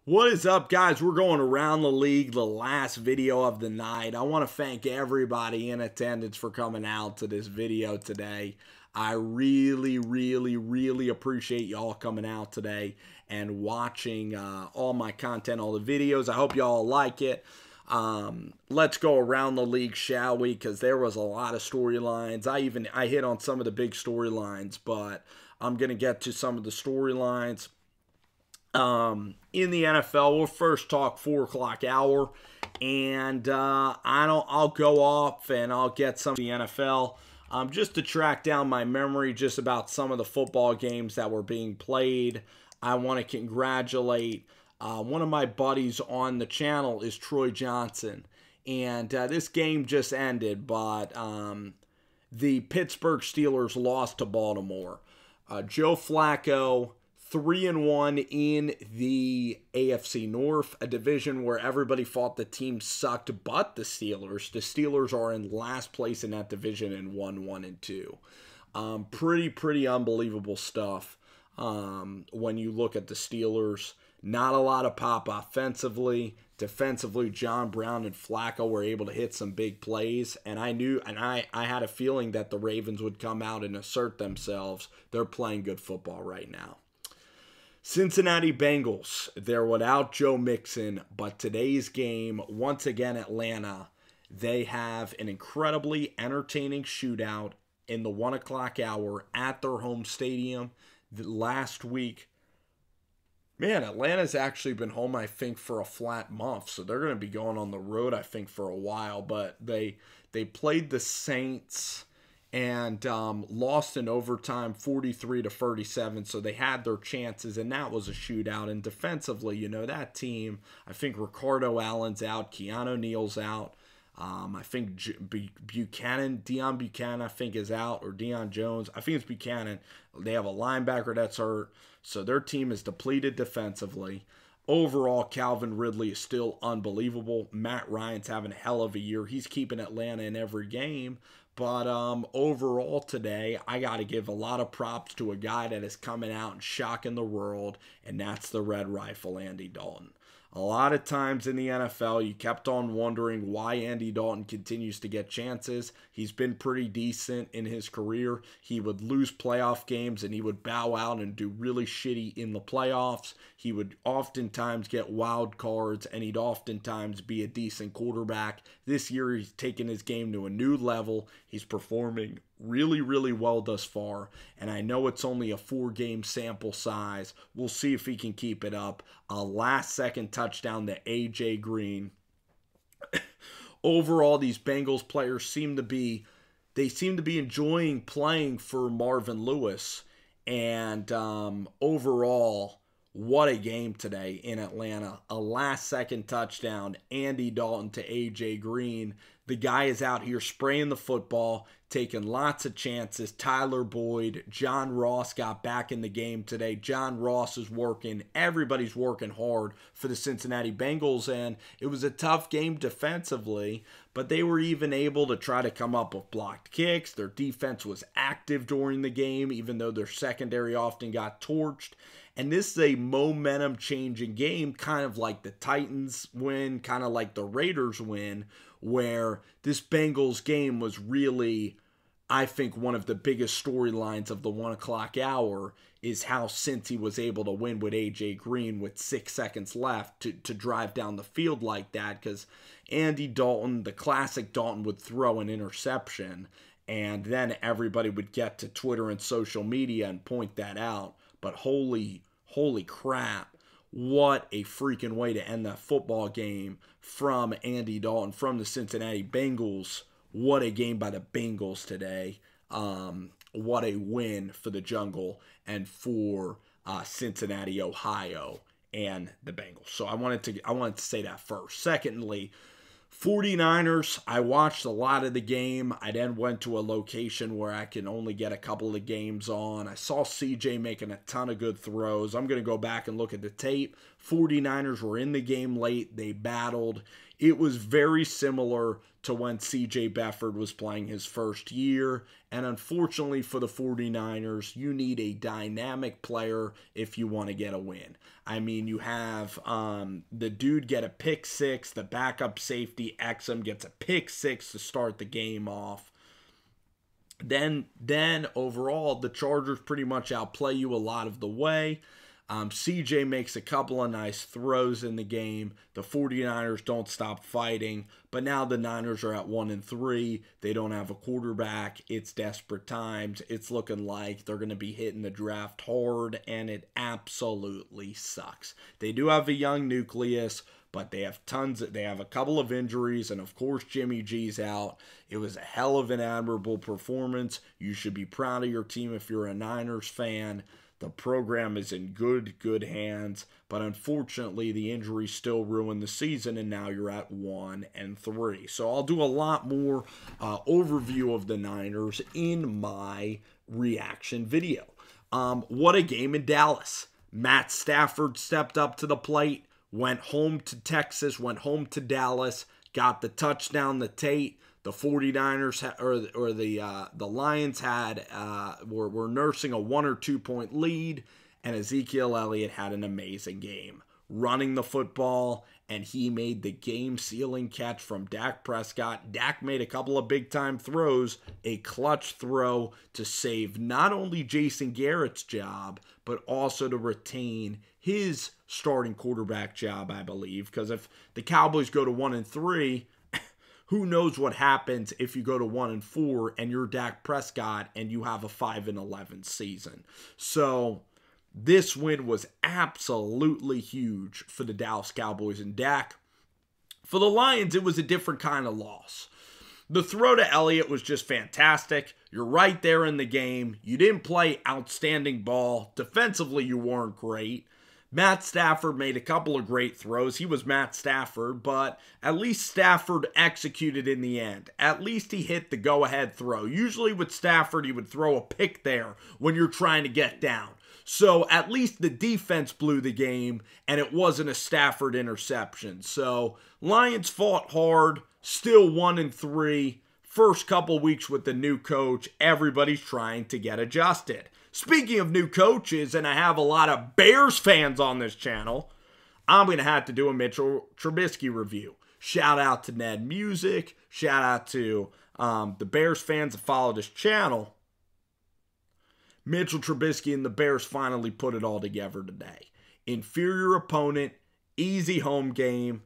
What is up, guys? We're going around the league, the last video of the night. I want to thank everybody in attendance for coming out to this video today. I really appreciate y'all coming out today and watching all my content, all the videos. I hope y'all like it. Let's go around the league, shall we? Because there was a lot of storylines. I hit on some of the big storylines, but I'm going to get to some of the storylines. In the NFL, we'll first talk 4 o'clock hour, and I'll go off and I'll get some of the NFL, just to track down my memory just about some of the football games that were being played. I want to congratulate one of my buddies on the channel is Troy Johnson, and this game just ended, but the Pittsburgh Steelers lost to Baltimore. Joe Flacco 3-1 in the AFC North, a division where everybody thought the team sucked but the Steelers. The Steelers are in last place in that division and 1-1-2. Pretty unbelievable stuff when you look at the Steelers. Not a lot of pop offensively. Defensively, John Brown and Flacco were able to hit some big plays, and I had a feeling that the Ravens would come out and assert themselves. They're playing good football right now. Cincinnati Bengals, they're without Joe Mixon, but today's game, once again Atlanta, they have an incredibly entertaining shootout in the 1 o'clock hour at their home stadium. Last week, man, Atlanta's actually been home, I think, for a flat month, so they're going to be going on the road, I think, for a while, but they played the Saints and lost in overtime 43-37, so they had their chances, and that was a shootout. And defensively, you know, that team, I think Ricardo Allen's out, Keanu Neal's out, I think Deion Buchanan, I think, is out, or Deion Jones, I think it's Buchanan. They have a linebacker that's hurt, so their team is depleted defensively. Overall, Calvin Ridley is still unbelievable. Matt Ryan's having a hell of a year. He's keeping Atlanta in every game. But overall today, I got to give a lot of props to a guy that is coming out and shocking the world, and that's the Red Rifle, Andy Dalton. A lot of times in the NFL, you kept on wondering why Andy Dalton continues to get chances. He's been pretty decent in his career. He would lose playoff games and he would bow out and do really shitty in the playoffs. He would oftentimes get wild cards, and he'd oftentimes be a decent quarterback. This year, he's taken his game to a new level. He's performing really well thus far, and I know it's only a 4-game sample size. We'll see if he can keep it up. A last-second touchdown to A.J. Green. Overall, these Bengals players seem to be enjoying playing for Marvin Lewis, and overall, what a game today in Atlanta. A last-second touchdown, Andy Dalton to A.J. Green. The guy is out here spraying the football, taking lots of chances. Tyler Boyd, John Ross got back in the game today. John Ross is working. Everybody's working hard for the Cincinnati Bengals, and it was a tough game defensively, but they were even able to try to come up with blocked kicks. Their defense was active during the game, even though their secondary often got torched. And this is a momentum-changing game, kind of like the Titans win, kind of like the Raiders win, where this Bengals game was really, I think, one of the biggest storylines of the 1 o'clock hour is how Cincy was able to win with A.J. Green with 6 seconds left to drive down the field like that, because Andy Dalton, the classic Dalton, would throw an interception, and then everybody would get to Twitter and social media and point that out. But holy crap, what a freaking way to end that football game from Andy Dalton, from the Cincinnati Bengals. What a game by the Bengals today. What a win for the Jungle and for Cincinnati, Ohio, and the Bengals. So I wanted to say that first. Secondly, 49ers, I watched a lot of the game. I then went to a location where I can only get a couple of the games on. I saw CJ making a ton of good throws. I'm going to go back and look at the tape. 49ers were in the game late. They battled. It was very similar to when C.J. Beathard was playing his first year. And unfortunately for the 49ers, you need a dynamic player if you want to get a win. I mean, you have the dude get a pick six, the backup safety, Exum, gets a pick six to start the game off. Then overall, the Chargers pretty much outplay you a lot of the way. CJ makes a couple of nice throws in the game. The 49ers don't stop fighting. But now the Niners are at 1-3. They don't have a quarterback. It's desperate times. It's looking like they're going to be hitting the draft hard, and it absolutely sucks. They do have a young nucleus, but they have they have a couple of injuries, and of course Jimmy G's out. It was a hell of an admirable performance. You should be proud of your team if you're a Niners fan. The program is in good hands, but unfortunately the injuries still ruined the season, and now you're at 1-3. So I'll do a lot more overview of the Niners in my reaction video. What a game in Dallas. Matt Stafford stepped up to the plate, went home to Texas, went home to Dallas, got the touchdown to Tate. The 49ers the Lions were nursing a 1 or 2 point lead, and Ezekiel Elliott had an amazing game running the football, and he made the game-sealing catch from Dak Prescott. Dak made a couple of big-time throws, a clutch throw to save not only Jason Garrett's job, but also to retain his starting quarterback job, I believe, because if the Cowboys go to 1-3, who knows what happens if you go to 1-4 and you're Dak Prescott and you have a 5-11 season. So this win was absolutely huge for the Dallas Cowboys and Dak. For the Lions, it was a different kind of loss. The throw to Elliott was just fantastic. You're right there in the game. You didn't play outstanding ball. Defensively, you weren't great. Matt Stafford made a couple of great throws. He was Matt Stafford, but at least Stafford executed in the end. At least he hit the go-ahead throw. Usually with Stafford, he would throw a pick there when you're trying to get down. So at least the defense blew the game, and it wasn't a Stafford interception. So Lions fought hard, still 1-3. First couple weeks with the new coach, everybody's trying to get adjusted. Speaking of new coaches, and I have a lot of Bears fans on this channel, I'm going to have to do a Mitchell Trubisky review. Shout out to Ned Music. Shout out to the Bears fans that follow this channel. Mitchell Trubisky and the Bears finally put it all together today. Inferior opponent, easy home game.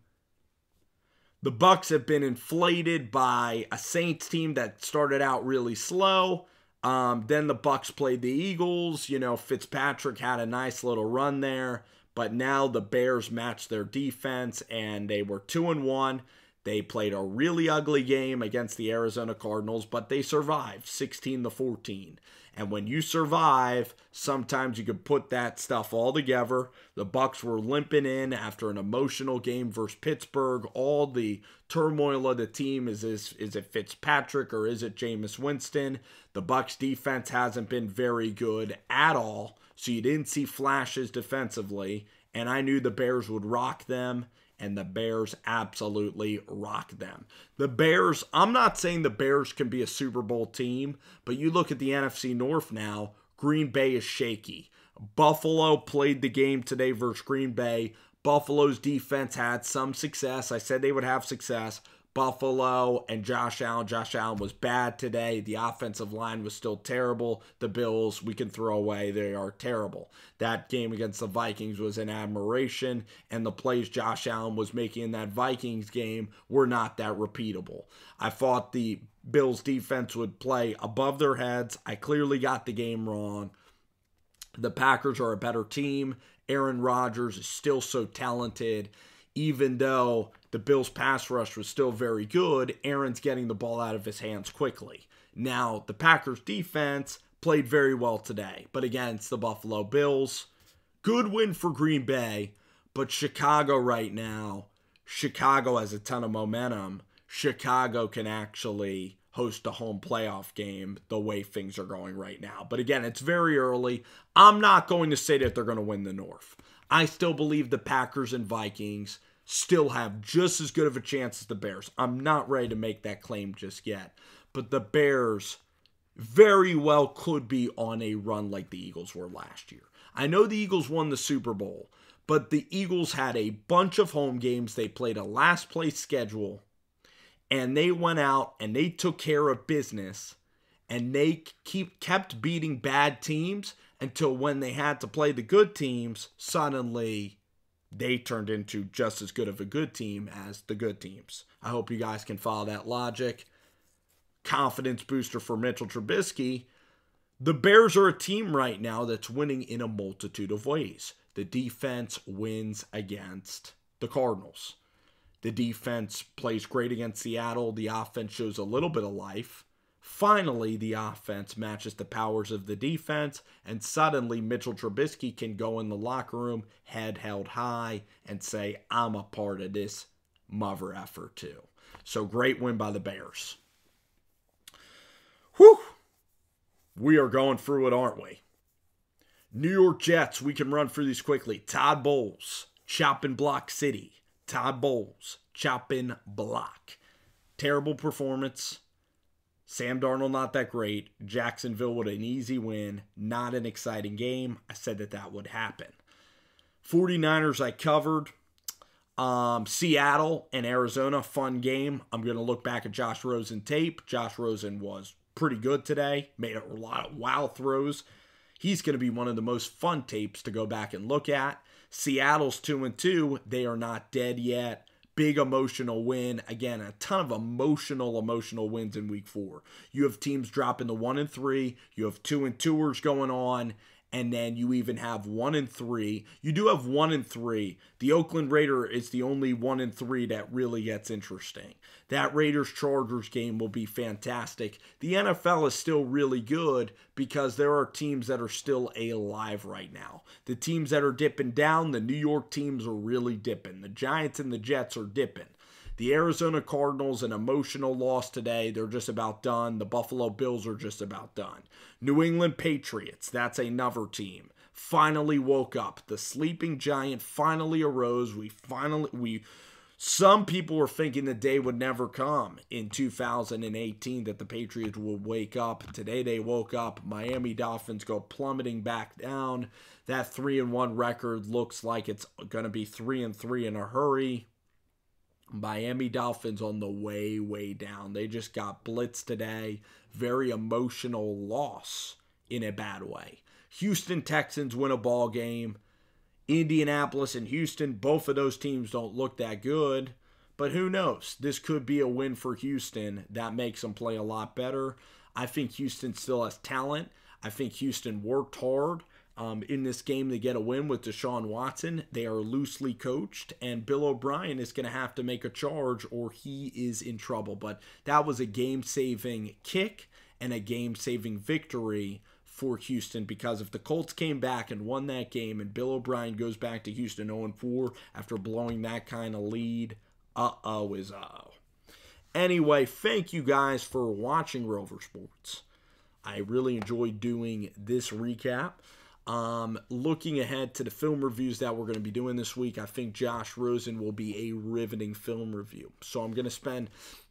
The Bucs have been inflated by a Saints team that started out really slow. Then the Bucs played the Eagles. You know, Fitzpatrick had a nice little run there. But now the Bears matched their defense, and they were 2-1. They played a really ugly game against the Arizona Cardinals, but they survived 16-14. And when you survive, sometimes you can put that stuff all together. The Bucs were limping in after an emotional game versus Pittsburgh. All the turmoil of the team is it Fitzpatrick or is it Jameis Winston? The Bucs defense hasn't been very good at all, so you didn't see flashes defensively. And I knew the Bears would rock them, and the Bears absolutely rocked them. The Bears, I'm not saying the Bears can be a Super Bowl team, but you look at the NFC North now, Green Bay is shaky. Buffalo played the game today versus Green Bay. Buffalo's defense had some success. I said they would have success. Buffalo and Josh Allen. Josh Allen was bad today. The offensive line was still terrible. The Bills, we can throw away. They are terrible. That game against the Vikings was an admiration, and the plays Josh Allen was making in that Vikings game were not that repeatable. I thought the Bills defense would play above their heads. I clearly got the game wrong. The Packers are a better team. Aaron Rodgers is still so talented. Even though the Bills' pass rush was still very good, Aaron's getting the ball out of his hands quickly. Now, the Packers' defense played very well today, but against the Buffalo Bills, good win for Green Bay, but Chicago right now, Chicago has a ton of momentum. Chicago can actually host a home playoff game the way things are going right now. But again, it's very early. I'm not going to say that they're going to win the North. I still believe the Packers and Vikings still have just as good of a chance as the Bears. I'm not ready to make that claim just yet. But the Bears very well could be on a run like the Eagles were last year. I know the Eagles won the Super Bowl, but the Eagles had a bunch of home games. They played a last place schedule, and they went out and they took care of business, and they kept beating bad teams until when they had to play the good teams, suddenly they turned into just as good of a good team as the good teams. I hope you guys can follow that logic. Confidence booster for Mitchell Trubisky. The Bears are a team right now that's winning in a multitude of ways. The defense wins against the Cardinals. The defense plays great against Seattle. The offense shows a little bit of life. Finally, the offense matches the powers of the defense, and suddenly Mitchell Trubisky can go in the locker room, head held high, and say, I'm a part of this mother effort too. So great win by the Bears. Whew! We are going through it, aren't we? New York Jets, we can run through these quickly. Todd Bowles, chopping block city. Todd Bowles, chopping block. Terrible performance. Sam Darnold, not that great. Jacksonville with an easy win. Not an exciting game. I said that would happen. 49ers I covered. Seattle and Arizona, fun game. I'm going to look back at Josh Rosen tape. Josh Rosen was pretty good today. Made a lot of wow throws. He's going to be one of the most fun tapes to go back and look at. Seattle's 2-2. They are not dead yet. Big emotional win. Again, a ton of emotional wins in week 4. You have teams dropping to 1-3. You have 2-2ers going on. And then you even have 1-3. You do have 1-3. The Oakland Raider is the only 1-3 that really gets interesting. That Raiders-Chargers game will be fantastic. The NFL is still really good because there are teams that are still alive right now. The teams that are dipping down, the New York teams are really dipping. The Giants and the Jets are dipping. The Arizona Cardinals, an emotional loss today. They're just about done. The Buffalo Bills are just about done. New England Patriots, that's another team. Finally woke up. The sleeping giant finally arose. Some people were thinking the day would never come in 2018 that the Patriots would wake up. Today they woke up. Miami Dolphins go plummeting back down. That 3-1 record looks like it's going to be 3-3 in a hurry. Miami Dolphins on the way down. They just got blitzed today. Very emotional loss in a bad way. Houston Texans win a ball game. Indianapolis and Houston, both of those teams don't look that good. But who knows? This could be a win for Houston. That makes them play a lot better. I think Houston still has talent. I think Houston worked hard. In this game to get a win with Deshaun Watson. They are loosely coached, and Bill O'Brien is going to have to make a charge or he is in trouble. But that was a game-saving kick and a game-saving victory for Houston, because if the Colts came back and won that game and Bill O'Brien goes back to Houston 0-4 after blowing that kind of lead, is uh-oh. Anyway, thank you guys for watching Rover Sports. I really enjoyed doing this recap. Looking ahead to the film reviews that we're going to be doing this week, I think Josh Rosen will be a riveting film review. So I'm going to spend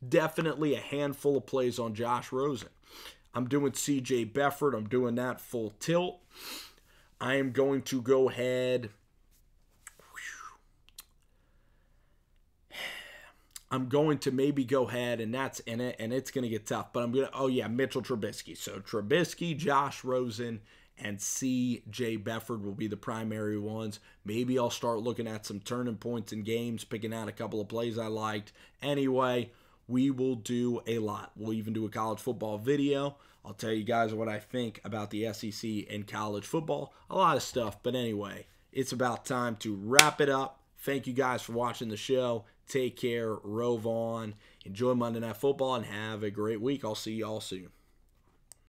definitely a handful of plays on Josh Rosen. I'm doing C.J. Beathard. I'm doing that full tilt. I am going to go ahead. I'm going to maybe go ahead, and that's in it, and it's going to get tough. But I'm going to, Mitchell Trubisky. So Trubisky, Josh Rosen, and C.J. Beathard will be the primary ones. Maybe I'll start looking at some turning points in games, picking out a couple of plays I liked. Anyway, we will do a lot. We'll even do a college football video. I'll tell you guys what I think about the SEC and college football. A lot of stuff. But anyway, it's about time to wrap it up. Thank you guys for watching the show. Take care. Rove on. Enjoy Monday Night Football and have a great week. I'll see you all soon.